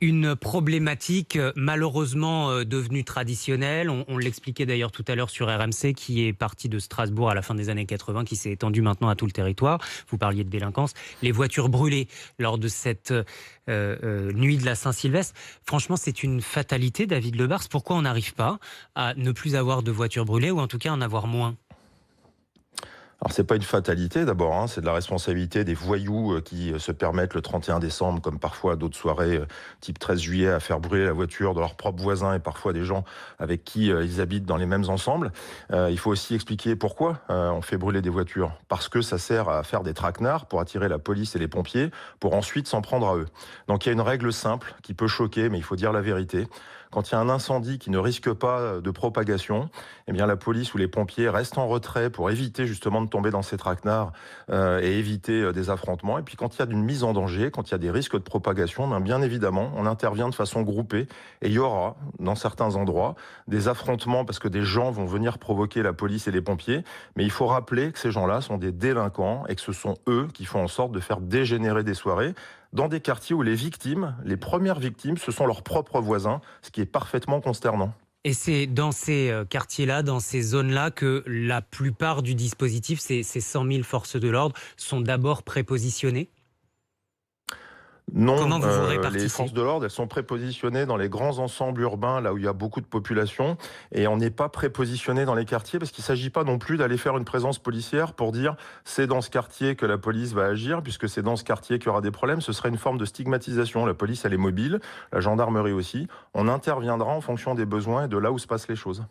Une problématique malheureusement devenue traditionnelle. On l'expliquait d'ailleurs tout à l'heure sur RMC, qui est partie de Strasbourg à la fin des années 80, qui s'est étendue maintenant à tout le territoire. Vous parliez de délinquance. Les voitures brûlées lors de cette nuit de la Saint-Sylvestre. Franchement, c'est une fatalité, David Lebars. Pourquoi on n'arrive pas à ne plus avoir de voitures brûlées, ou en tout cas en avoir moins? Alors c'est pas une fatalité d'abord, hein, c'est de la responsabilité des voyous qui se permettent le 31 décembre, comme parfois à d'autres soirées, type 13 juillet, à faire brûler la voiture de leurs propres voisins et parfois des gens avec qui ils habitent dans les mêmes ensembles. Il faut aussi expliquer pourquoi on fait brûler des voitures. Parce que ça sert à faire des traquenards pour attirer la police et les pompiers, pour ensuite s'en prendre à eux. Donc il y a une règle simple qui peut choquer, mais il faut dire la vérité. Quand il y a un incendie qui ne risque pas de propagation, eh bien la police ou les pompiers restent en retrait pour éviter justement de tomber dans ces traquenards et éviter des affrontements. Et puis quand il y a une mise en danger, quand il y a des risques de propagation, bien évidemment, on intervient de façon groupée. Et il y aura, dans certains endroits, des affrontements parce que des gens vont venir provoquer la police et les pompiers. Mais il faut rappeler que ces gens-là sont des délinquants et que ce sont eux qui font en sorte de faire dégénérer des soirées dans des quartiers où les victimes, les premières victimes, ce sont leurs propres voisins, ce qui est parfaitement consternant. Et c'est dans ces quartiers-là, dans ces zones-là, que la plupart du dispositif, ces 100 000 forces de l'ordre, sont d'abord prépositionnées. Non, Comment vous vous les répartissez? forces de l'ordre, elles sont prépositionnées dans les grands ensembles urbains, là où il y a beaucoup de population, et on n'est pas prépositionné dans les quartiers, parce qu'il ne s'agit pas non plus d'aller faire une présence policière pour dire c'est dans ce quartier que la police va agir, puisque c'est dans ce quartier qu'il y aura des problèmes. Ce serait une forme de stigmatisation. La police, elle est mobile, la gendarmerie aussi. On interviendra en fonction des besoins et de là où se passent les choses.